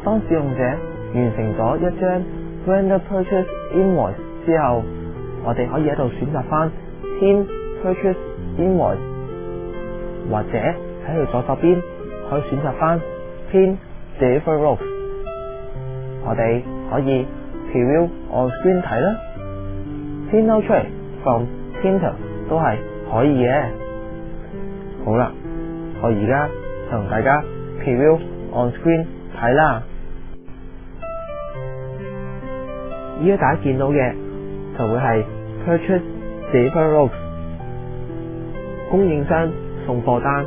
當使用者完成咗一張 Render Purchase Invoice 之後，我哋可以喺度選擇翻 Pin Purchase Invoice， 或者喺佢左手邊可以選擇翻 Pin Deliver Rules。我哋可以 Preview on Screen 睇啦 ，Pin No Trace from Printer 都係可以嘅。好啦，我而家就同大家 Preview on Screen 睇啦。依家大家見到嘅就會係 Purchase Deliver Rules， 供應商送貨單，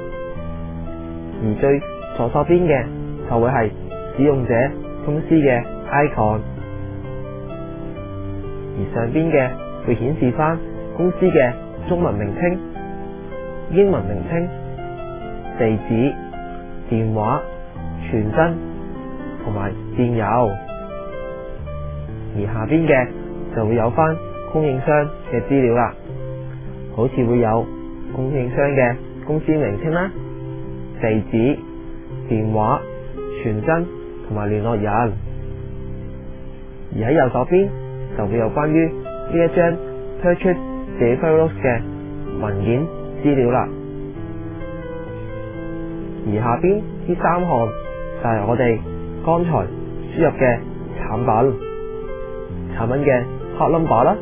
而最左手邊嘅就會係使用者公司嘅 icon， 而上邊嘅會顯示翻公司嘅中文名稱、英文名稱、地址、電話、傳真同埋電郵，而下邊嘅就會有翻供應商嘅資料啦，好似會有供應商嘅公司名稱啦、地址、電話、傳真同埋聯絡人，而喺右手邊就會有關於呢一張 Purchase Deliver Rules 嘅文件資料啦。而下邊呢三項就係我哋剛才輸入嘅產品嘅 Part Number 啦、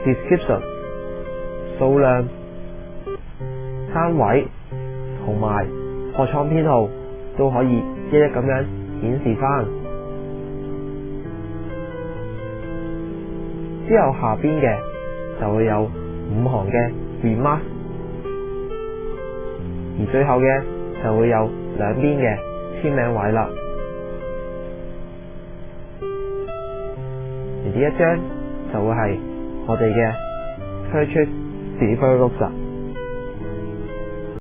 Description 數量、單位同埋貨倉編號都可以一一咁樣顯示翻。之後下邊嘅就會有5行嘅 Remarks， 而最後嘅就會有兩邊嘅簽名位啦。而呢一張就會係我哋嘅 Purchase Deliver Rules。